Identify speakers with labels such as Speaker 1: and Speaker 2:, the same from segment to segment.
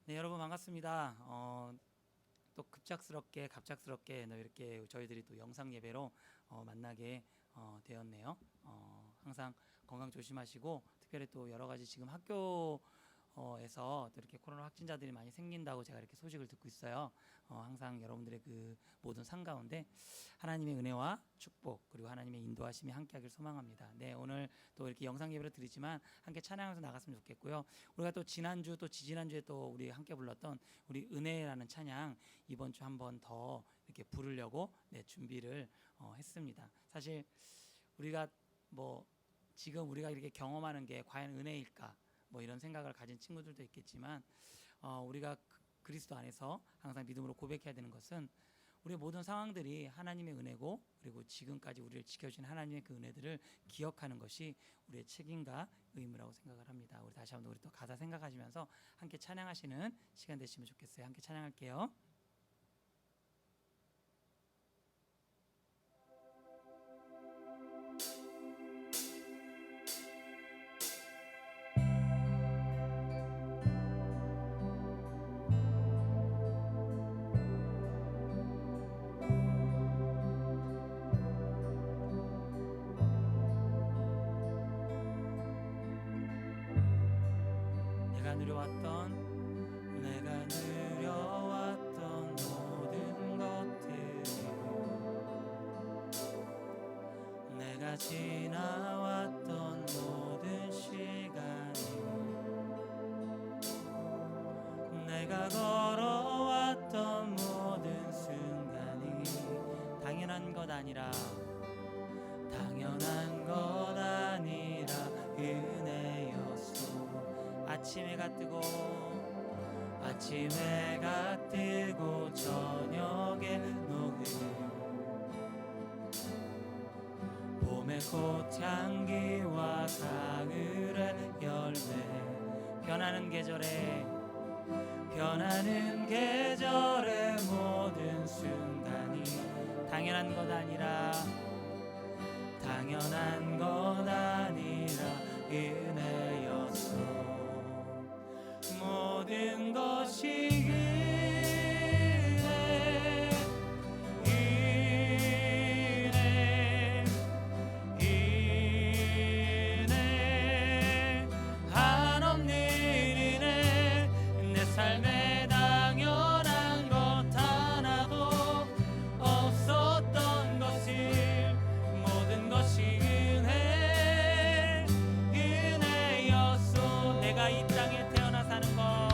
Speaker 1: 네, 여러분 반갑습니다. 또 갑작스럽게 이렇게 저희들이 또 영상 예배로 만나게 되었네요. 항상 건강 조심하시고, 특별히 또 여러 가지 지금 학교에서 또 이렇게 코로나 확진자들이 많이 생긴다고 제가 이렇게 소식을 듣고 있어요. 항상 여러분들의 그 모든 삶 가운데 하나님의 은혜와 축복, 그리고 하나님의 인도하심이 함께하길 소망합니다. 네, 오늘 또 이렇게 영상 예배를 드리지만 함께 찬양하면서 나갔으면 좋겠고요. 우리가 또 지난주 또 지지난주에 또 우리 함께 불렀던 우리 은혜라는 찬양, 이번 주 한 번 더 이렇게 부르려고 준비를 했습니다. 사실 우리가 지금 우리가 이렇게 경험하는 게 과연 은혜일까, 이런 생각을 가진 친구들도 있겠지만, 우리가 그리스도 안에서 항상 믿음으로 고백해야 되는 것은 우리의 모든 상황들이 하나님의 은혜고, 그리고 지금까지 우리를 지켜주신 하나님의 그 은혜들을 기억하는 것이 우리의 책임과 의무라고 생각을 합니다. 우리 다시 한번 우리 또 가사 생각하시면서 함께 찬양하시는 시간 되시면 좋겠어요. 함께 찬양할게요. 내가 누려왔던 모든 것들이, 내가 지나왔던 모든 시간이, 내가 걸어왔던 모든 순간이 당연한 것 아니라 은혜였소. 아침 해가 뜨고 저녁에 녹음, 봄의 꽃향기와 가을의 열매, 변하는 계절의 모든 순간이 당연한 것 아니라 은혜였소. 모든 것이 은혜, 한없는 은혜, 내 삶에 당연한 것 하나도 없었던 것을, 모든 것이 은혜였소. 내가 이 땅에 태어나 사는 것,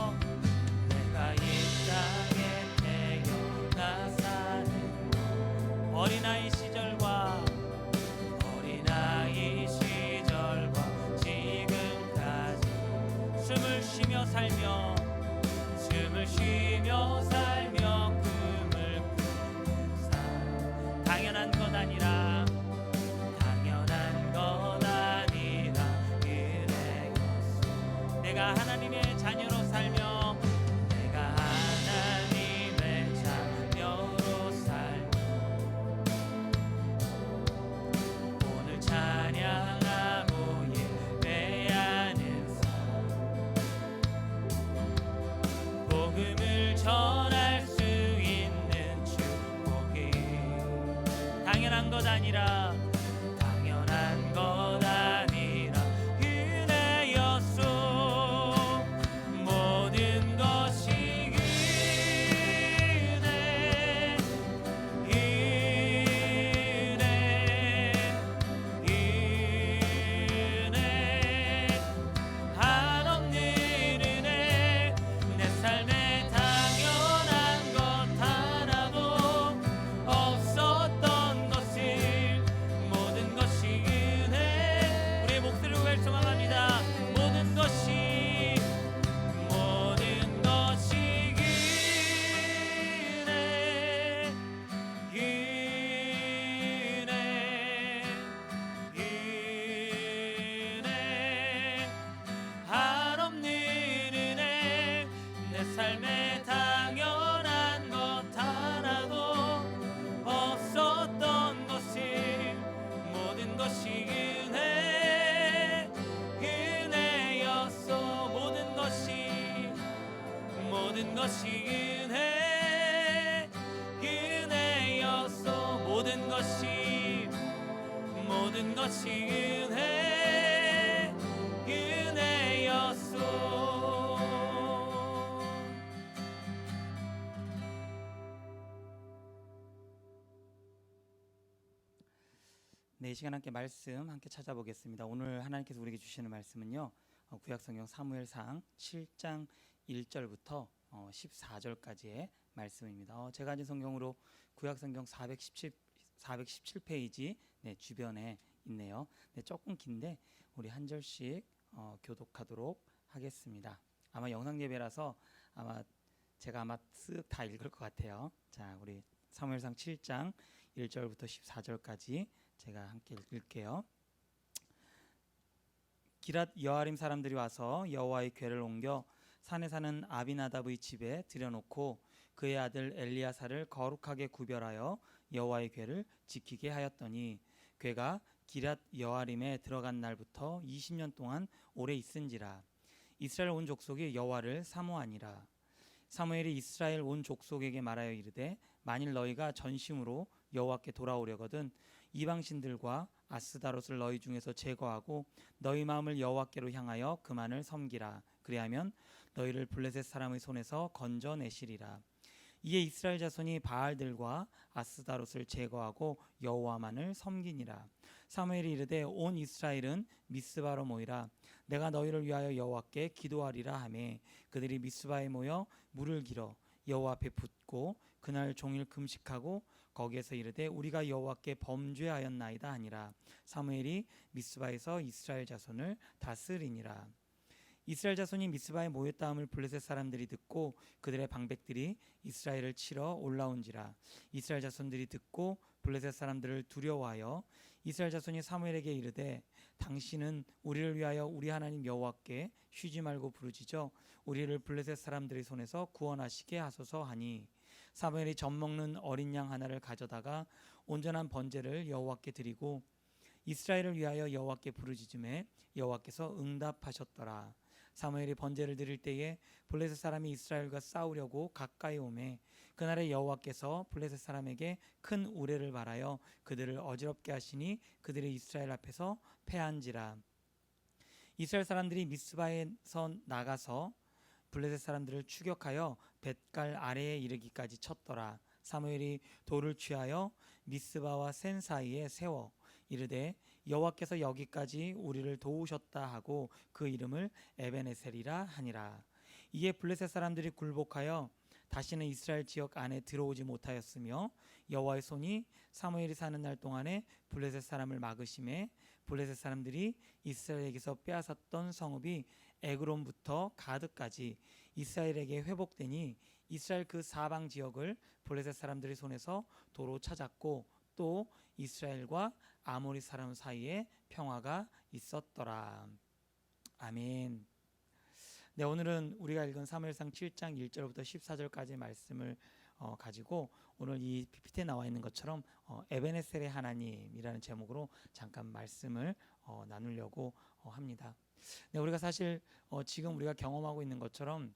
Speaker 1: 어린아이 시절과 지금까지 숨을 쉬며 살며 꿈을 꾸는 삶, 당연한 것 아니라 은혜였소. 내가 하나님의 자녀로 살며 오늘 찬양하고 예배하는 삶, 복음을 전할 수 있는 축복이 당연한 것 아니라 은혜였소. 것이 은혜 은혜였소. 모든 것이 은혜 은혜였소. 네, 이 시간 함께 말씀 함께 찾아보겠습니다. 오늘 하나님께서 우리에게 주시는 말씀은요, 구약성경 사무엘상 7장 1절부터 14절까지의 말씀입니다. 제가 가진 성경으로 구약성경 417페이지 주변에 있네요. 네, 조금 긴데 우리 한 절씩 교독하도록 하겠습니다. 아마 영상 예배라서 제가 쓱 다 읽을 것 같아요. 자, 우리 사무엘상 7장 1절부터 14절까지 제가 함께 읽을게요. 기랏 여아림 사람들이 와서 여호와의 궤를 옮겨 산에 사는 아비나답의 집에 들여놓고 그의 아들 엘리야사를 거룩하게 구별하여 여호와의 궤를 지키게 하였더니 궤가 기랏 여아림에 들어간 날부터 20년 동안 오래 있은지라. 이스라엘 온 족속이 여호와를 사모하니라. 사무엘이 이스라엘 온 족속에게 말하여 이르되 만일 너희가 전심으로 여호와께 돌아오려거든 이방신들과 아스다롯을 너희 중에서 제거하고 너희 마음을 여호와께로 향하여 그만을 섬기라. 그리하면 너희를 블레셋 사람의 손에서 건져내시리라. 이에 이스라엘 자손이 바알들과 아스다롯을 제거하고 여호와만을 섬기니라. 사무엘이 이르되 온 이스라엘은 미스바로 모이라. 내가 너희를 위하여 여호와께 기도하리라 하매 그들이 미스바에 모여 물을 길어 여호와 앞에 붓고 그날 종일 금식하고 거기에서 이르되 우리가 여호와께 범죄하였나이다 하니라. 사무엘이 미스바에서 이스라엘 자손을 다스리니라. 이스라엘 자손이 미스바에 모였다함을 블레셋 사람들이 듣고 그들의 방백들이 이스라엘을 치러 올라온지라. 이스라엘 자손들이 듣고 블레셋 사람들을 두려워하여 이스라엘 자손이 사무엘에게 이르되 당신은 우리를 위하여 우리 하나님 여호와께 쉬지 말고 부르짖어 우리를 블레셋 사람들의 손에서 구원하시게 하소서 하니 사무엘이 젖먹는 어린 양 하나를 가져다가 온전한 번제를 여호와께 드리고 이스라엘을 위하여 여호와께 부르짖음에 여호와께서 응답하셨더라. 사무엘이 번제를 드릴 때에 블레셋 사람이 이스라엘과 싸우려고 가까이 오매 그날에 여호와께서 블레셋 사람에게 큰 우레를 발하여 그들을 어지럽게 하시니 그들이 이스라엘 앞에서 패한지라. 이스라엘 사람들이 미스바에서 나가서 블레셋 사람들을 추격하여 벳갈 아래에 이르기까지 쳤더라. 사무엘이 돌을 취하여 미스바와 센 사이에 세워 이르되 여호와께서 여기까지 우리를 도우셨다 하고 그 이름을 에벤에셀이라 하니라. 이에 블레셋 사람들이 굴복하여 다시는 이스라엘 지역 안에 들어오지 못하였으며 여호와의 손이 사무엘이 사는 날 동안에 블레셋 사람을 막으심에 블레셋 사람들이 이스라엘에게서 빼앗았던 성읍이 에그론부터 가드까지 이스라엘에게 회복되니 이스라엘 그 사방 지역을 블레셋 사람들의 손에서 도로 찾았고 또 이스라엘과 아모리 사람 사이에 평화가 있었더라. 아멘. 네, 오늘은 우리가 읽은 사무엘상 7장 1절부터 14절까지의 말씀을 가지고 오늘 이 PPT에 나와 있는 것처럼 에베네셀의 하나님이라는 제목으로 잠깐 말씀을 나누려고 합니다. 네, 우리가 사실 지금 우리가 경험하고 있는 것처럼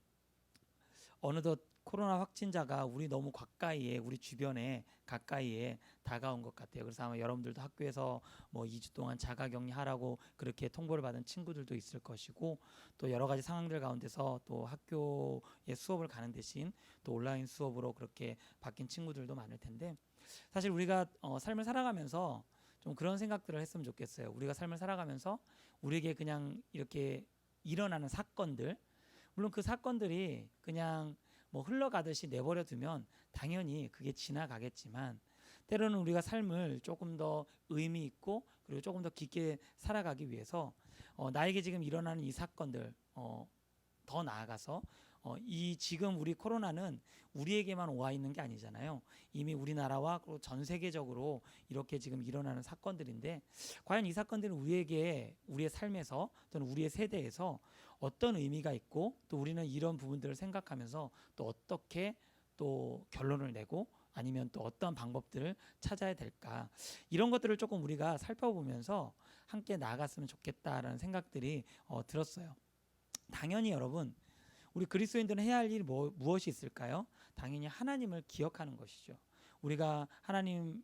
Speaker 1: 어느덧 코로나 확진자가 우리 너무 가까이에 우리 주변에 가까이에 다가온 것 같아요. 그래서 아마 여러분들도 학교에서 뭐 2주 동안 자가격리하라고 그렇게 통보를 받은 친구들도 있을 것이고 또 여러 가지 상황들 가운데서 또 학교에 수업을 가는 대신 또 온라인 수업으로 그렇게 바뀐 친구들도 많을 텐데 사실 우리가 삶을 살아가면서 좀 그런 생각들을 했으면 좋겠어요. 우리가 삶을 살아가면서 우리에게 그냥 이렇게 일어나는 사건들 물론 그 사건들이 그냥 뭐 흘러가듯이 내버려 두면 당연히 그게 지나가겠지만 때로는 우리가 삶을 조금 더 의미 있고 그리고 조금 더 깊게 살아가기 위해서 나에게 지금 일어나는 이 사건들 더 나아가서 이 지금 우리 코로나는 우리에게만 와 있는 게 아니잖아요. 이미 우리나라와 전 세계적으로 이렇게 지금 일어나는 사건들인데 과연 이 사건들은 우리에게 우리의 삶에서 또는 우리의 세대에서 어떤 의미가 있고 또 우리는 이런 부분들을 생각하면서 또 어떻게 또 결론을 내고 아니면 또 어떤 방법들을 찾아야 될까 이런 것들을 조금 우리가 살펴보면서 함께 나아갔으면 좋겠다라는 생각들이 들었어요. 당연히 여러분 우리 그리스도인들은 해야 할 일이 무엇이 있을까요? 당연히 하나님을 기억하는 것이죠. 우리가 하나님을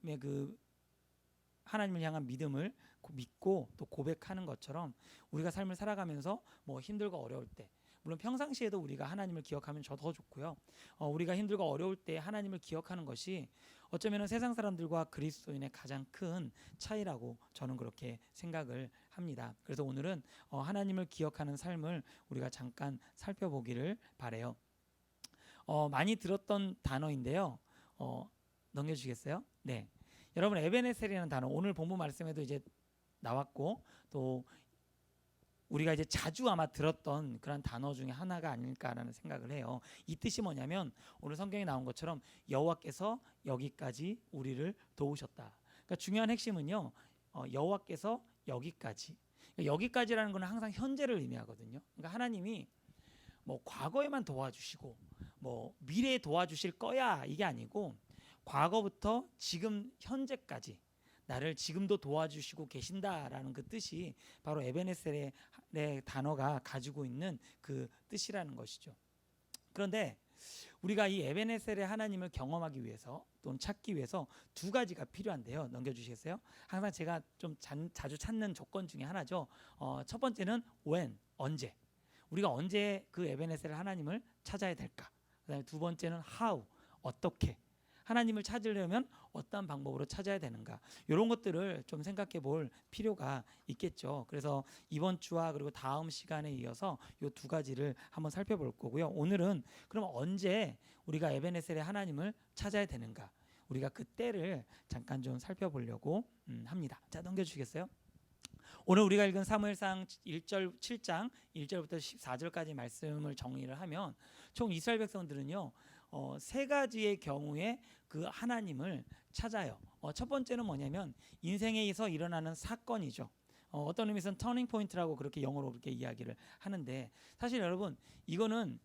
Speaker 1: 향한 믿음을 믿고 또 고백하는 것처럼 우리가 삶을 살아가면서 뭐 힘들고 어려울 때, 물론 평상시에도 우리가 하나님을 기억하면 더 좋고요. 우리가 힘들고 어려울 때 하나님을 기억하는 것이 어쩌면 세상 사람들과 그리스도인의 가장 큰 차이라고 저는 그렇게 생각을 합니다. 그래서 오늘은 하나님을 기억하는 삶을 우리가 잠깐 살펴보기를 바래요. 많이 들었던 단어인데요. 넘겨주시겠어요? 네. 여러분, 에베네셀이라는 단어, 오늘 본문 말씀에도 이제 나왔고 또 우리가 이제 자주 아마 들었던 그런 단어 중에 하나가 아닐까라는 생각을 해요. 이 뜻이 뭐냐면 오늘 성경에 나온 것처럼 여호와께서 여기까지 우리를 도우셨다. 그러니까 중요한 핵심은요, 여호와께서 여기까지. 그러니까 여기까지라는 것은 항상 현재를 의미하거든요. 그러니까 하나님이 뭐 과거에만 도와주시고 뭐 미래에 도와주실 거야 이게 아니고 과거부터 지금 현재까지 나를 지금도 도와주시고 계신다라는 그 뜻이 바로 에베네셀의 단어가 가지고 있는 그 뜻이라는 것이죠. 그런데 우리가 이 에베네셀의 하나님을 경험하기 위해서 또는 찾기 위해서 두 가지가 필요한데요. 넘겨주시겠어요? 항상 제가 좀 자주 찾는 조건 중에 하나죠. 첫 번째는 when, 언제. 우리가 언제 그 에베네셀 하나님을 찾아야 될까? 그다음에 두 번째는 how, 어떻게. 하나님을 찾으려면 어떤 방법으로 찾아야 되는가, 이런 것들을 좀 생각해 볼 필요가 있겠죠. 그래서 이번 주와 그리고 다음 시간에 이어서 이 두 가지를 한번 살펴볼 거고요. 오늘은 그럼 언제 우리가 에베네셀의 하나님을 찾아야 되는가, 우리가 그 때를 잠깐 좀 살펴보려고 합니다. 자, 넘겨주시겠어요? 오늘 우리가 읽은 사무엘상 7장 1절부터 14절까지 말씀을 정리를 하면 총 이스라엘 백성들은요, 세 가지의 경우에 그 하나님을 찾아요. 첫 번째는 뭐냐면 인생에서 일어나는 사건이죠. 어떤 의미에서는 터닝 포인트라고 그렇게 영어로 그렇게 이야기를 하는데, 사실 여러분 이거는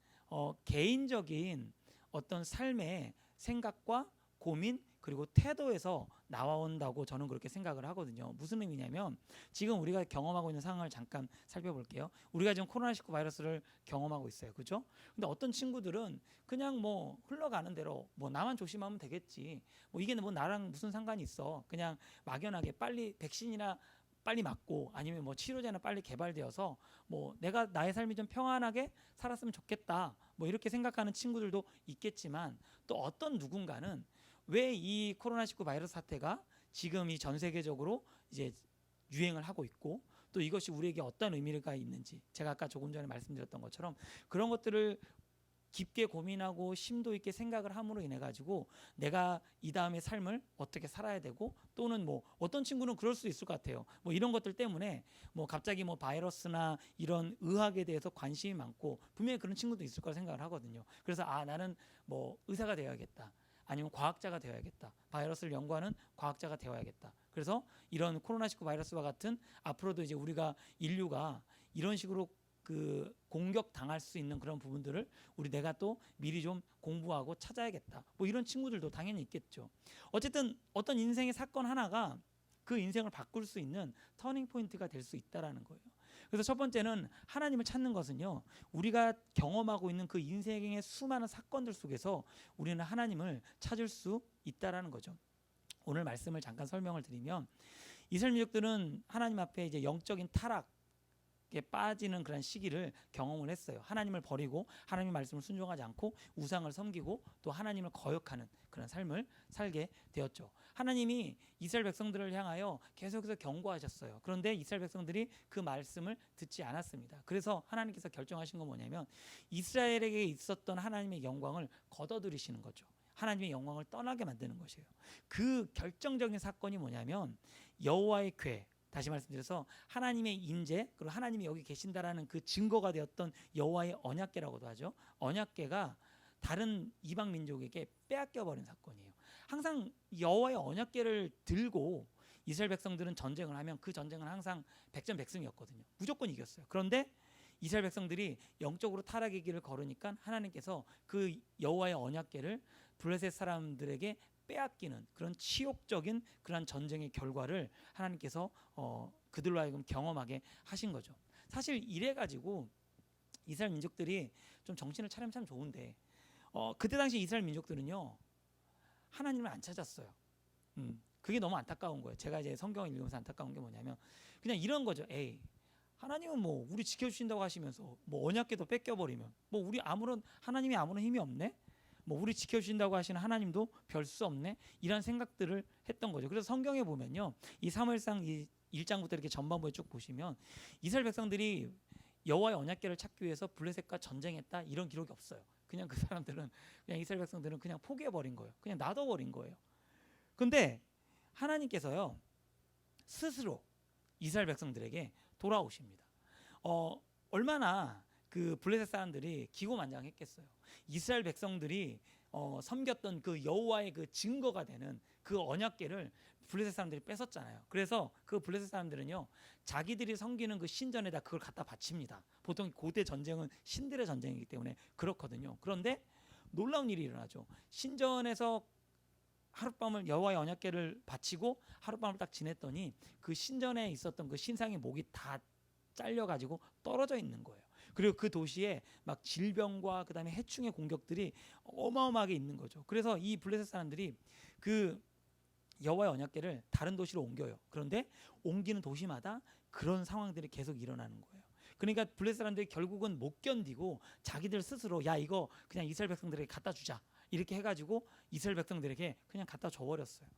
Speaker 1: 개인적인 어떤 삶의 생각과 고민 그리고 태도에서 나온다고 저는 그렇게 생각을 하거든요. 무슨 의미냐면 지금 우리가 경험하고 있는 상황을 잠깐 살펴볼게요. 우리가 지금 코로나19 바이러스를 경험하고 있어요. 그죠? 근데 어떤 친구들은 그냥 뭐 흘러가는 대로 뭐 나만 조심하면 되겠지, 뭐 이게 뭐 나랑 무슨 상관이 있어, 그냥 막연하게 빨리 백신이나 빨리 맞고 아니면 뭐 치료제나 빨리 개발되어서 뭐 내가 나의 삶이 좀 평안하게 살았으면 좋겠다, 뭐 이렇게 생각하는 친구들도 있겠지만, 또 어떤 누군가는 왜 이 코로나19 바이러스 사태가 지금 이 전 세계적으로 이제 유행을 하고 있고 또 이것이 우리에게 어떤 의미가 있는지, 제가 아까 조금 전에 말씀드렸던 것처럼 그런 것들을 깊게 고민하고 심도 있게 생각을 함으로 인해 가지고 내가 이 다음의 삶을 어떻게 살아야 되고, 또는 뭐 어떤 친구는 그럴 수 있을 것 같아요. 뭐 이런 것들 때문에 뭐 갑자기 뭐 바이러스나 이런 의학에 대해서 관심이 많고 분명히 그런 친구도 있을 거라 생각을 하거든요. 그래서 나는 뭐 의사가 되어야겠다, 아니면 과학자가 되어야겠다, 바이러스를 연구하는 과학자가 되어야겠다. 그래서 이런 코로나19 바이러스와 같은 앞으로도 이제 우리가 인류가 이런 식으로 그 공격 당할 수 있는 그런 부분들을 내가 또 미리 좀 공부하고 찾아야겠다, 뭐 이런 친구들도 당연히 있겠죠. 어쨌든 어떤 인생의 사건 하나가 그 인생을 바꿀 수 있는 터닝 포인트가 될 수 있다라는 거예요. 그래서 첫 번째는 하나님을 찾는 것은요, 우리가 경험하고 있는 그 인생의 수많은 사건들 속에서 우리는 하나님을 찾을 수 있다라는 거죠. 오늘 말씀을 잠깐 설명을 드리면 이스라엘 민족들은 하나님 앞에 이제 영적인 타락에 빠지는 그런 시기를 경험을 했어요. 하나님을 버리고 하나님의 말씀을 순종하지 않고 우상을 섬기고 또 하나님을 거역하는 그런 삶을 살게 되었죠. 하나님이 이스라엘 백성들을 향하여 계속해서 경고하셨어요. 그런데 이스라엘 백성들이 그 말씀을 듣지 않았습니다. 그래서 하나님께서 결정하신 건 뭐냐면 이스라엘에게 있었던 하나님의 영광을 거둬들이시는 거죠. 하나님의 영광을 떠나게 만드는 것이에요. 그 결정적인 사건이 뭐냐면 여호와의 궤, 다시 말씀드려서 하나님의 인재, 그리고 하나님이 여기 계신다라는 그 증거가 되었던 여호와의 언약궤라고도 하죠. 언약궤가 다른 이방 민족에게 빼앗겨 버린 사건이에요. 항상 여호와의 언약궤를 들고 이스라엘 백성들은 전쟁을 하면 그 전쟁은 항상 백전백승이었거든요. 무조건 이겼어요. 그런데 이스라엘 백성들이 영적으로 타락의 길을 걸으니까 하나님께서 그 여호와의 언약궤를 블레셋 사람들에게 빼앗기는 그런 치욕적인 그런 전쟁의 결과를 하나님께서 그들로 하여금 경험하게 하신 거죠. 사실 이래 가지고 이스라엘 민족들이 좀 정신을 차리면 참 좋은데 그때 당시 이스라엘 민족들은요 하나님을 안 찾았어요. 그게 너무 안타까운 거예요. 제가 이제 성경을 읽으면서 안타까운 게 뭐냐면 그냥 이런 거죠. 에이, 하나님은 뭐 우리 지켜주신다고 하시면서 뭐 언약궤도 뺏겨버리면 뭐 우리 하나님이 아무런 힘이 없네. 뭐 우리 지켜주신다고 하시는 하나님도 별 수 없네. 이런 생각들을 했던 거죠. 그래서 성경에 보면요, 이 사무엘상 1장부터 이렇게 전반부에 쭉 보시면 이스라엘 백성들이 여호와의 언약궤를 찾기 위해서 블레셋과 전쟁했다 이런 기록이 없어요. 그냥 그 사람들은 그냥 이스라엘 백성들은 그냥 포기해버린 거예요. 그냥 놔둬버린 거예요. 근데 하나님께서요 스스로 이스라엘 백성들에게 돌아오십니다. 얼마나 그 블레셋 사람들이 기고만장했겠어요. 이스라엘 백성들이 섬겼던 그 여호와의 그 증거가 되는 그 언약궤를 블레셋 사람들이 뺏었잖아요. 그래서 그 블레셋 사람들은요 자기들이 섬기는 그 신전에다 그걸 갖다 바칩니다. 보통 고대 전쟁은 신들의 전쟁이기 때문에 그렇거든요. 그런데 놀라운 일이 일어나죠. 신전에서 하룻밤을 여호와의 언약궤를 바치고 하룻밤을 딱 지냈더니 그 신전에 있었던 그 신상의 목이 다 잘려가지고 떨어져 있는 거예요. 그리고 그 도시에 막 질병과 그다음에 해충의 공격들이 어마어마하게 있는 거죠. 그래서 이 블레셋 사람들이 그 여호와의 언약궤를 다른 도시로 옮겨요. 그런데 옮기는 도시마다 그런 상황들이 계속 일어나는 거예요. 그러니까 블레셋 사람들이 결국은 못 견디고 자기들 스스로 야 이거 그냥 이스라엘 백성들에게 갖다 주자 이렇게 해가지고 이스라엘 백성들에게 그냥 갖다 줘버렸어요.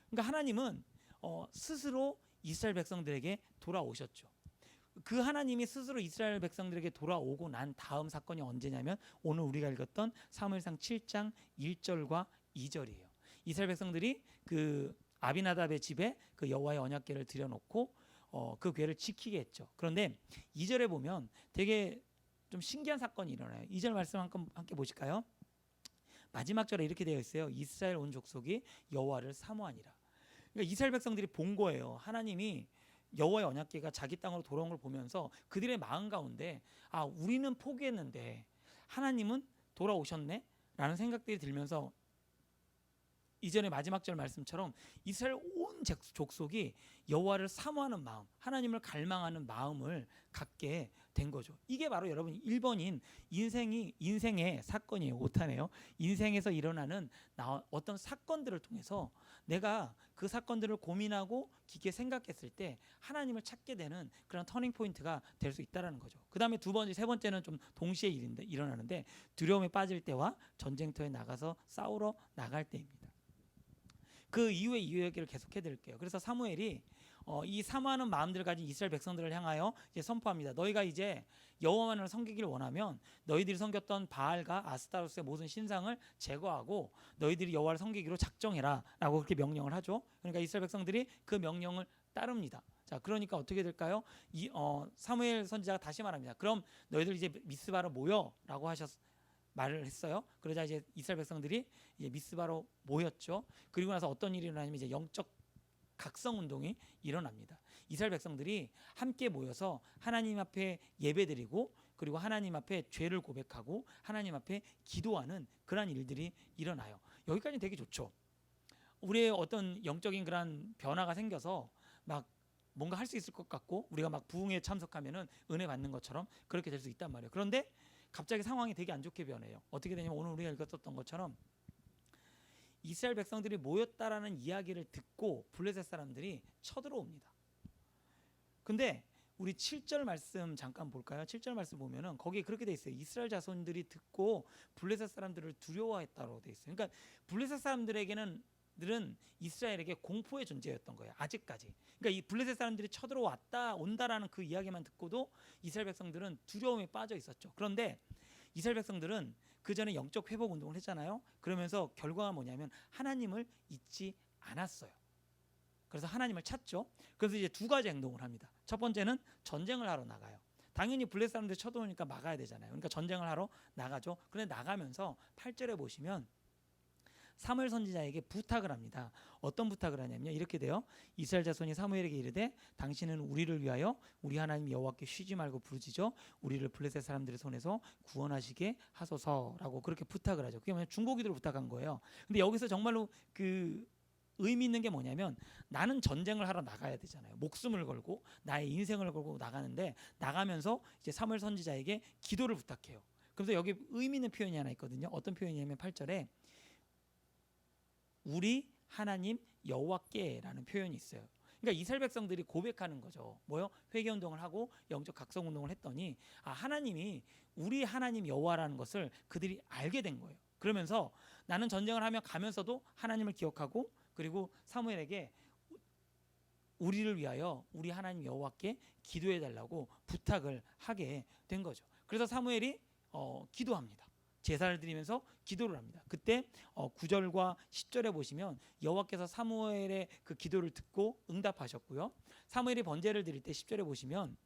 Speaker 1: 그러니까 하나님은 스스로 이스라엘 백성들에게 돌아오셨죠. 그 하나님이 스스로 이스라엘 백성들에게 돌아오고 난 다음 사건이 언제냐면 오늘 우리가 읽었던 사무엘상 7장 1절과 2절이에요. 이스라엘 백성들이 그 아비나답의 집에 그 여호와의 언약궤를 들여놓고 그 궤를 지키게 했죠. 그런데 2절에 보면 되게 좀 신기한 사건이 일어나요. 2절 말씀 함께 보실까요? 마지막 절에 이렇게 되어 있어요. 이스라엘 온 족속이 여호와를 사모하니라. 그러니까 이스라엘 백성들이 본 거예요. 하나님이 여호와의 언약궤가 자기 땅으로 돌아온 걸 보면서 그들의 마음 가운데 아 우리는 포기했는데 하나님은 돌아오셨네 라는 생각들이 들면서 이전의 마지막 절 말씀처럼 이스라엘 온 족속이 여호와를 사모하는 마음, 하나님을 갈망하는 마음을 갖게 된 거죠. 이게 바로 여러분 1번인 인생의 사건이에요. 오타네요. 인생에서 일어나는 어떤 사건들을 통해서 내가 그 사건들을 고민하고 깊게 생각했을 때 하나님을 찾게 되는 그런 터닝 포인트가 될 수 있다는 거죠. 그 다음에 세 번째는 좀 동시에 일어나는데 두려움에 빠질 때와 전쟁터에 나가서 싸우러 나갈 때입니다. 그 이후의 이야기를 계속해 드릴게요. 그래서 사무엘이 이 사모하는 마음들을 가진 이스라엘 백성들을 향하여 이제 선포합니다. 너희가 이제 여호와만을 섬기기를 원하면 너희들이 섬겼던 바알과 아스타로스의 모든 신상을 제거하고 너희들이 여호와를 섬기기로 작정해라라고 그렇게 명령을 하죠. 그러니까 이스라엘 백성들이 그 명령을 따릅니다. 자, 그러니까 어떻게 될까요? 사무엘 선지자가 다시 말합니다. 그럼 너희들 이제 미스바로 모여라고 말을 했어요. 그러자 이제 이스라엘 백성들이 이제 미스바로 모였죠. 그리고 나서 어떤 일이 일어나냐면 이제 영적 각성 운동이 일어납니다. 이스라엘 백성들이 함께 모여서 하나님 앞에 예배드리고 그리고 하나님 앞에 죄를 고백하고 하나님 앞에 기도하는 그런 일들이 일어나요. 여기까지는 되게 좋죠. 우리의 어떤 영적인 그런 변화가 생겨서 막 뭔가 할 수 있을 것 같고 우리가 막 부흥에 참석하면은 은혜 받는 것처럼 그렇게 될 수 있단 말이에요. 그런데 갑자기 상황이 되게 안 좋게 변해요. 어떻게 되냐면 오늘 우리가 읽었던 것처럼 이스라엘 백성들이 모였다라는 이야기를 듣고 블레셋 사람들이 쳐들어옵니다. 근데 우리 7절 말씀 잠깐 볼까요? 7절 말씀 보면은 거기에 그렇게 돼 있어요. 이스라엘 자손들이 듣고 블레셋 사람들을 두려워했다고 돼 있어요. 그러니까 블레셋 사람들에게는 이스라엘에게 공포의 존재였던 거예요. 아직까지. 그러니까 이 블레셋 사람들이 온다라는 그 이야기만 듣고도 이스라엘 백성들은 두려움에 빠져 있었죠. 그런데 이스라엘 백성들은 그 전에 영적 회복 운동을 했잖아요. 그러면서 결과가 뭐냐면 하나님을 잊지 않았어요. 그래서 하나님을 찾죠. 그래서 이제 두 가지 행동을 합니다. 첫 번째는 전쟁을 하러 나가요. 당연히 블레셋 사람들이 쳐들어오니까 막아야 되잖아요. 그러니까 전쟁을 하러 나가죠. 그런데 나가면서 8절에 보시면 사무엘 선지자에게 부탁을 합니다. 어떤 부탁을 하냐면요. 이렇게 돼요. 이스라엘 자손이 사무엘에게 이르되 당신은 우리를 위하여 우리 하나님 여호와께 쉬지 말고 부르짖어 우리를 블레셋 사람들의 손에서 구원하시게 하소서라고 그렇게 부탁을 하죠. 그게 뭐냐면 중고기도를 부탁한 거예요. 근데 여기서 정말로 그 의미 있는 게 뭐냐면 나는 전쟁을 하러 나가야 되잖아요. 목숨을 걸고 나의 인생을 걸고 나가는데 나가면서 이제 사무엘 선지자에게 기도를 부탁해요. 그래서 여기 의미 있는 표현이 하나 있거든요. 어떤 표현이냐면 8절에 우리 하나님 여호와께라는 표현이 있어요. 그러니까 이스라엘 백성들이 고백하는 거죠. 뭐요? 회개 운동을 하고 영적 각성 운동을 했더니 하나님이 우리 하나님 여호와라는 것을 그들이 알게 된 거예요. 그러면서 나는 전쟁을 하며 가면서도 하나님을 기억하고 그리고 사무엘에게 우리를 위하여 우리 하나님 여호와께 기도해 달라고 부탁을 하게 된 거죠. 그래서 사무엘이 기도합니다. 제사를 드리면서 기도를 합니다. 그때 9절과 10절에 보시면 여호와께서 사무엘의 그 기도를 듣고 응답하셨고요. 사무엘이 번제를 드릴 때 10절에 보시면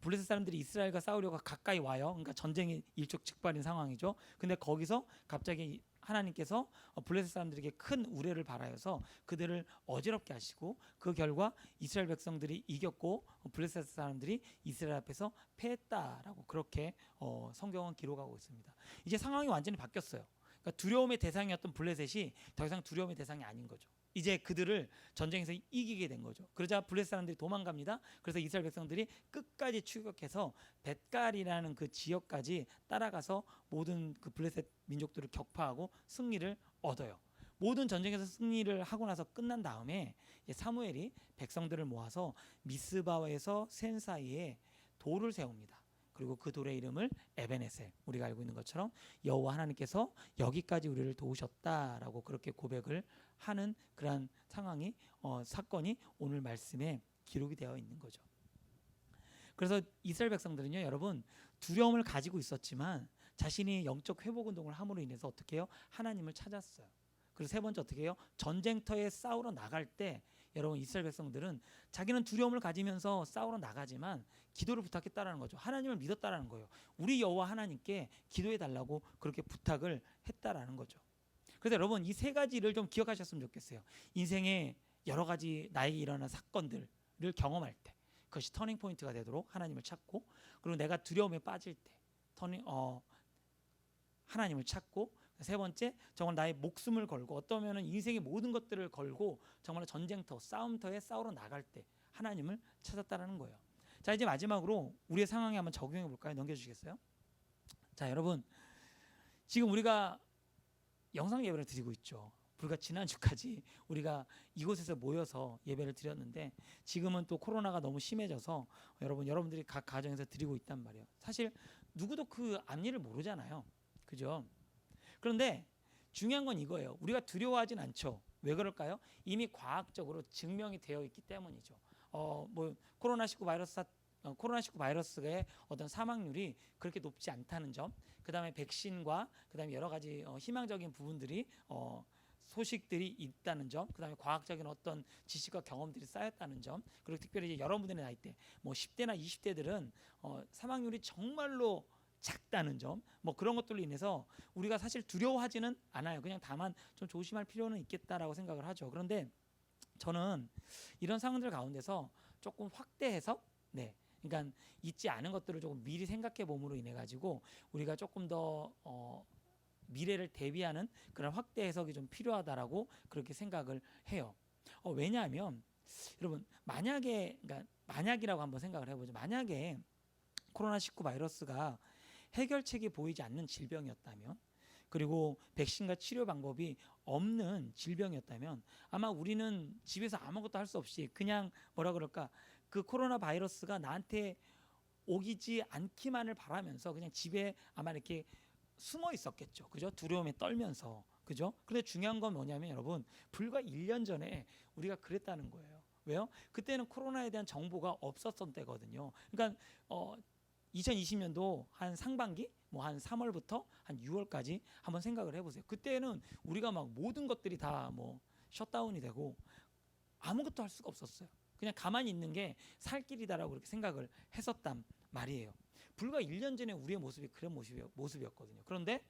Speaker 1: 블레셋 사람들이 이스라엘과 싸우려고 가까이 와요. 그러니까 전쟁이 일촉즉발인 상황이죠. 근데 거기서 갑자기 하나님께서 블레셋 사람들에게 큰 우레를 발하여서 그들을 어지럽게 하시고 그 결과 이스라엘 백성들이 이겼고 블레셋 사람들이 이스라엘 앞에서 패했다라고 그렇게 성경은 기록하고 있습니다. 이제 상황이 완전히 바뀌었어요. 그러니까 두려움의 대상이었던 블레셋이 더 이상 두려움의 대상이 아닌 거죠. 이제 그들을 전쟁에서 이기게 된 거죠. 그러자 블레셋 사람들이 도망갑니다. 그래서 이스라엘 백성들이 끝까지 추격해서 벳갈이라는 그 지역까지 따라가서 모든 그 블레셋 민족들을 격파하고 승리를 얻어요. 모든 전쟁에서 승리를 하고 나서 끝난 다음에 사무엘이 백성들을 모아서 미스바에서 센 사이에 돌을 세웁니다. 그리고 그 돌의 이름을 에벤에셀, 우리가 알고 있는 것처럼 여호와 하나님께서 여기까지 우리를 도우셨다라고 그렇게 고백을 하는 그러한 상황이 사건이 오늘 말씀에 기록이 되어 있는 거죠. 그래서 이스라엘 백성들은요, 여러분 두려움을 가지고 있었지만 자신이 영적 회복 운동을 함으로 인해서 어떻게 해요? 하나님을 찾았어요. 그리고 세 번째 어떻게 해요? 전쟁터에 싸우러 나갈 때 여러분 이스라엘 백성들은 자기는 두려움을 가지면서 싸우러 나가지만 기도를 부탁했다라는 거죠. 하나님을 믿었다라는 거예요. 우리 여호와 하나님께 기도해 달라고 그렇게 부탁을 했다라는 거죠. 그래서 여러분 이 세 가지를 좀 기억하셨으면 좋겠어요. 인생에 여러 가지 나에게 일어난 사건들을 경험할 때 그것이 터닝 포인트가 되도록 하나님을 찾고 그리고 내가 두려움에 빠질 때 하나님을 찾고 세 번째 정말 나의 목숨을 걸고 어떠면은 인생의 모든 것들을 걸고 정말 전쟁터 싸움터에 싸우러 나갈 때 하나님을 찾았다라는 거예요. 자 이제 마지막으로 우리의 상황에 한번 적용해 볼까요? 넘겨주시겠어요? 자 여러분 지금 우리가 영상 예배를 드리고 있죠. 불과 지난주까지 우리가 이곳에서 모여서 예배를 드렸는데 지금은 또 코로나가 너무 심해져서 여러분들이 각 가정에서 드리고 있단 말이에요. 사실 누구도 그 앞일을 모르잖아요. 그죠? 그런데 중요한 건 이거예요. 우리가 두려워하진 않죠. 왜 그럴까요? 이미 과학적으로 증명이 되어 있기 때문이죠. 뭐 코로나19 바이러스의 어떤 사망률이 그렇게 높지 않다는 점, 그 다음에 백신과 그 다음에 여러 가지 희망적인 부분들이 소식들이 있다는 점, 그 다음에 과학적인 어떤 지식과 경험들이 쌓였다는 점, 그리고 특별히 이제 여러분들의 나이대, 뭐 10대나 20대들은 사망률이 정말로 작다는 점, 뭐 그런 것들로 인해서 우리가 사실 두려워하지는 않아요. 그냥 다만 좀 조심할 필요는 있겠다라고 생각을 하죠. 그런데 저는 이런 상황들 가운데서 조금 확대해서, 그러니까 있지 않은 것들을 조금 미리 생각해 봄으로 인해 가지고 우리가 조금 더 미래를 대비하는 그런 확대 해석이 좀 필요하다라고 그렇게 생각을 해요. 왜냐하면 여러분 만약이라고 한번 생각을 해보죠. 만약에 코로나19 바이러스가 해결책이 보이지 않는 질병이었다면 그리고 백신과 치료 방법이 없는 질병이었다면 아마 우리는 집에서 아무것도 할 수 없이 그냥 그 코로나 바이러스가 나한테 오기지 않기만을 바라면서 그냥 집에 아마 이렇게 숨어 있었겠죠. 그죠? 두려움에 떨면서. 그죠? 근데 중요한 건 뭐냐면 여러분 불과 1년 전에 우리가 그랬다는 거예요. 왜요? 그때는 코로나에 대한 정보가 없었던 때거든요. 그러니까 2020년도 한 상반기 한 3월부터 한 6월까지 한번 생각을 해보세요. 그때는 우리가 막 모든 것들이 다 셧다운이 되고 아무것도 할 수가 없었어요. 그냥 가만히 있는 게 살 길이다라고 그렇게 생각을 했었단 말이에요. 불과 1년 전에 우리의 모습이 그런 모습이었거든요. 그런데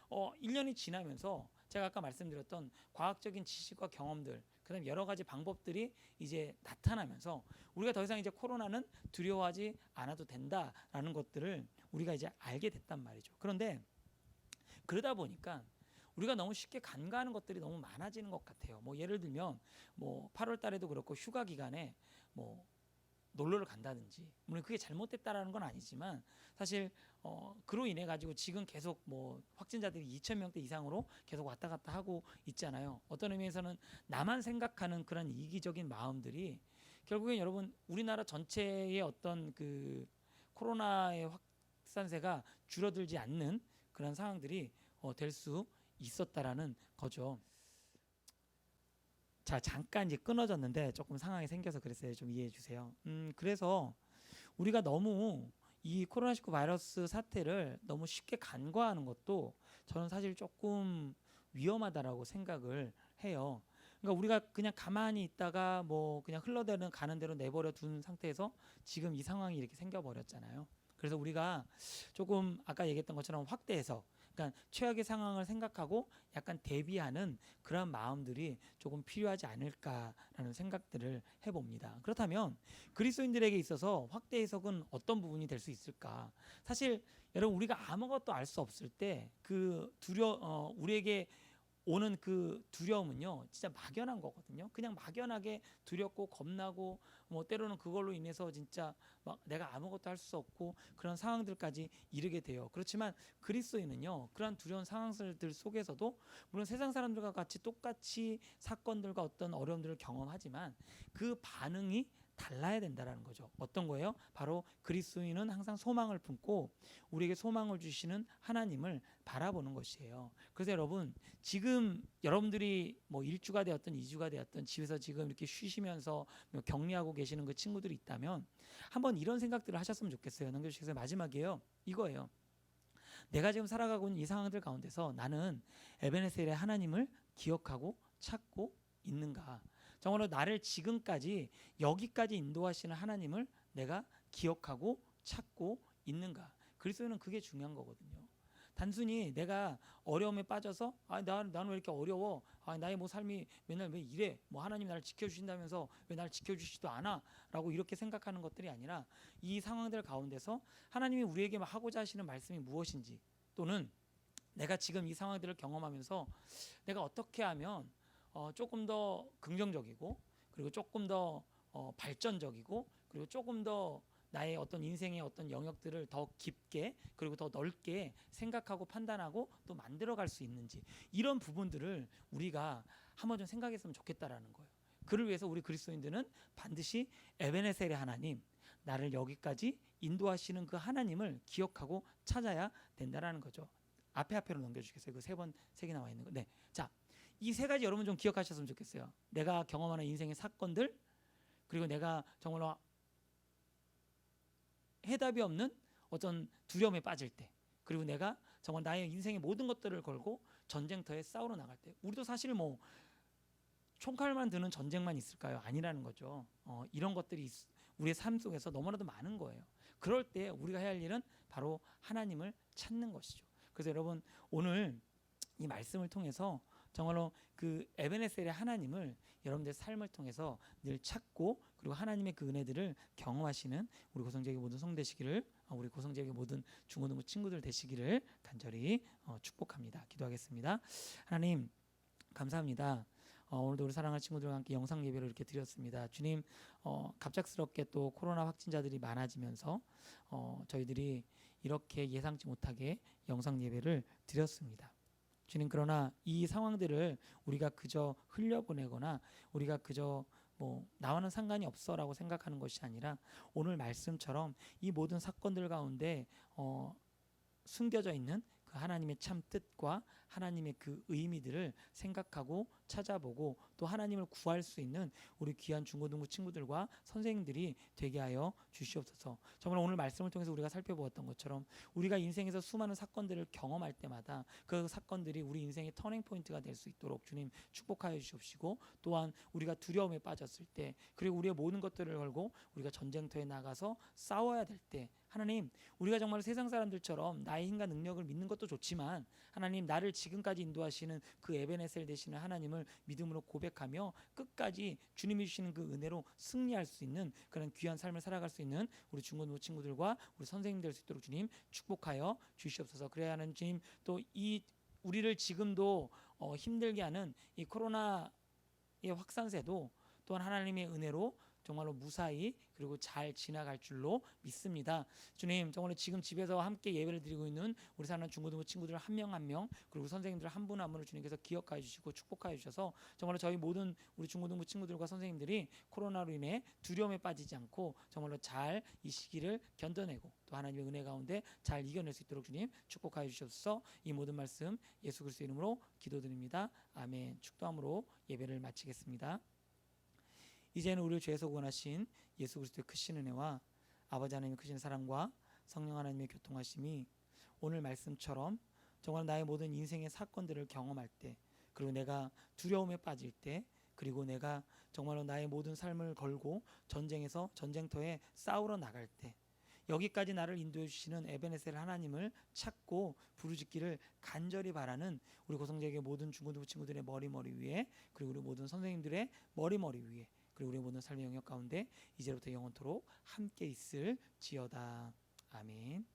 Speaker 1: 1년이 지나면서 제가 아까 말씀드렸던 과학적인 지식과 경험들, 그다음에 여러 가지 방법들이 이제 나타나면서 우리가 더 이상 이제 코로나는 두려워하지 않아도 된다라는 것들을 우리가 이제 알게 됐단 말이죠. 그런데 그러다 보니까 우리가 너무 쉽게 간과하는 것들이 너무 많아지는 것 같아요. 뭐 예를 들면 뭐 8월 달에도 그렇고 휴가 기간에 뭐 놀러를 간다든지, 물론 그게 잘못됐다라는 건 아니지만 사실 그로 인해 가지고 지금 계속 뭐 확진자들이 2,000명대 이상으로 계속 왔다 갔다 하고 있잖아요. 어떤 의미에서는 나만 생각하는 그런 이기적인 마음들이 결국엔 여러분 우리나라 전체의 어떤 그 코로나의 확산세가 줄어들지 않는 그런 상황들이 될 수 있었다라는 거죠. 자, 잠깐 이제 끊어졌는데 조금 상황이 생겨서 그랬어요. 좀 이해해 주세요. 그래서 우리가 너무 이 코로나19 바이러스 사태를 너무 쉽게 간과하는 것도 저는 사실 조금 위험하다라고 생각을 해요. 그러니까 우리가 그냥 가만히 있다가 뭐 그냥 흘러대는 가는 대로 내버려 둔 상태에서 지금 이 상황이 이렇게 생겨버렸잖아요. 그래서 우리가 조금 아까 얘기했던 것처럼 확대해서, 그러니까 최악의 상황을 생각하고 약간 대비하는 그런 마음들이 조금 필요하지 않을까라는 생각들을 해봅니다. 그렇다면 그리스도인들에게 있어서 확대 해석은 어떤 부분이 될 수 있을까? 사실 여러분 우리가 아무것도 알 수 없을 때 그 우리에게 오는 그 두려움은요 진짜 막연한 거거든요. 그냥 막연하게 두렵고 겁나고 뭐 때로는 그걸로 인해서 진짜 막 내가 아무것도 할 수 없고 그런 상황들까지 이르게 돼요. 그렇지만 그리스도인은요 그런 두려운 상황들 속에서도 물론 세상 사람들과 같이 똑같이 사건들과 어떤 어려움들을 경험하지만 그 반응이 달라야 된다라는 거죠. 어떤 거예요? 바로 그리스도인은 항상 소망을 품고 우리에게 소망을 주시는 하나님을 바라보는 것이에요. 그래서 여러분 지금 여러분들이 뭐 1주가 되었든 2주가 되었든 집에서 지금 이렇게 쉬시면서 뭐 격리하고 계시는 그 친구들이 있다면 한번 이런 생각들을 하셨으면 좋겠어요. 넘겨주시겠어요? 마지막이에요. 이거예요. 내가 지금 살아가고 있는 이 상황들 가운데서 나는 에베네셀의 하나님을 기억하고 찾고 있는가? 정말로 나를 지금까지 여기까지 인도하시는 하나님을 내가 기억하고 찾고 있는가? 그리스도는 그게 중요한 거거든요. 단순히 내가 어려움에 빠져서 나는 왜 이렇게 어려워? 나의 뭐 삶이 맨날 왜 이래? 뭐 하나님 나를 지켜주신다면서 왜 나를 지켜주시지도 않아? 라고 이렇게 생각하는 것들이 아니라 이 상황들 가운데서 하나님이 우리에게 하고자 하시는 말씀이 무엇인지, 또는 내가 지금 이 상황들을 경험하면서 내가 어떻게 하면 조금 더 긍정적이고 그리고 조금 더 발전적이고 그리고 조금 더 나의 어떤 인생의 어떤 영역들을 더 깊게 그리고 더 넓게 생각하고 판단하고 또 만들어갈 수 있는지, 이런 부분들을 우리가 한번 좀 생각했으면 좋겠다라는 거예요. 그를 위해서 우리 그리스도인들은 반드시 에베네셀의 하나님, 나를 여기까지 인도하시는 그 하나님을 기억하고 찾아야 된다라는 거죠. 앞으로 넘겨주시겠어요? 그 세 개 나와 있는 거. 네. 자, 이 세 가지 여러분 좀 기억하셨으면 좋겠어요. 내가 경험하는 인생의 사건들, 그리고 내가 정말로 해답이 없는 어떤 두려움에 빠질 때, 그리고 내가 정말 나의 인생의 모든 것들을 걸고 전쟁터에 싸우러 나갈 때, 우리도 사실 뭐 총칼만 드는 전쟁만 있을까요? 아니라는 거죠. 이런 것들이 우리의 삶 속에서 너무나도 많은 거예요. 그럴 때 우리가 해야 할 일은 바로 하나님을 찾는 것이죠. 그래서 여러분 오늘 이 말씀을 통해서 정말로 그 에베네셀의 하나님을 여러분들의 삶을 통해서 늘 찾고 그리고 하나님의 그 은혜들을 경험하시는 우리 고성재의 모든 성되시기를, 우리 고성재의 모든 중고등부 친구들 되시기를 간절히 축복합니다. 기도하겠습니다. 하나님 감사합니다. 오늘도 우리 사랑하는 친구들과 함께 영상 예배를 이렇게 드렸습니다. 주님, 갑작스럽게 또 코로나 확진자들이 많아지면서 저희들이 이렇게 예상치 못하게 영상 예배를 드렸습니다. 주님, 그러나 이 상황들을 우리가 그저 흘려보내거나 우리가 그저 뭐 나와는 상관이 없어라고 생각하는 것이 아니라 오늘 말씀처럼 이 모든 사건들 가운데 숨겨져 있는 그 하나님의 참 뜻과 하나님의 그 의미들을 생각하고 찾아보고 또 하나님을 구할 수 있는 우리 귀한 중고등부 친구들과 선생님들이 되게 하여 주시옵소서. 정말 오늘 말씀을 통해서 우리가 살펴보았던 것처럼 우리가 인생에서 수많은 사건들을 경험할 때마다 그 사건들이 우리 인생의 터닝 포인트가 될 수 있도록 주님 축복하여 주시옵시고, 또한 우리가 두려움에 빠졌을 때 그리고 우리의 모든 것들을 걸고 우리가 전쟁터에 나가서 싸워야 될 때 하나님, 우리가 정말 세상 사람들처럼 나의 힘과 능력을 믿는 것도 좋지만 하나님, 나를 지금까지 인도하시는 그 에베네셀 되시는 하나님을 믿음으로 고백하며 끝까지 주님이 주시는 그 은혜로 승리할 수 있는 그런 귀한 삶을 살아갈 수 있는 우리 중고등부 친구들과 우리 선생님 될 수 있도록 주님 축복하여 주시옵소서. 그래야 하는 주님, 또 이 우리를 지금도 힘들게 하는 이 코로나의 확산세도 또한 하나님의 은혜로 정말로 무사히 그리고 잘 지나갈 줄로 믿습니다. 주님, 정말로 지금 집에서 함께 예배를 드리고 있는 우리 사랑하는 중고등부 친구들 한 명 한 명, 그리고 선생님들 한 분 한 분을 주님께서 기억하여 주시고 축복하여 주셔서 정말로 저희 모든 우리 중고등부 친구들과 선생님들이 코로나로 인해 두려움에 빠지지 않고 정말로 잘 이 시기를 견뎌내고 또 하나님의 은혜 가운데 잘 이겨낼 수 있도록 주님 축복하여 주셔서 이 모든 말씀 예수 그리스도 이름으로 기도드립니다. 아멘. 축도함으로 예배를 마치겠습니다. 이제는 우리를 죄에서 구원하신 예수 그리스도의 크신 은혜와 아버지 하나님의 크신 사랑과 성령 하나님의 교통하심이 오늘 말씀처럼 정말 나의 모든 인생의 사건들을 경험할 때, 그리고 내가 두려움에 빠질 때, 그리고 내가 정말로 나의 모든 삶을 걸고 전쟁에서 전쟁터에 싸우러 나갈 때, 여기까지 나를 인도해 주시는 에베네셀 하나님을 찾고 부르짖기를 간절히 바라는 우리 고성재의 모든 중고등부 친구들의 머리 위에, 그리고 우리 모든 선생님들의 머리 위에, 그리고 우리 모든 삶의 영역 가운데 이제부터 영원토록 함께 있을지어다. 아멘.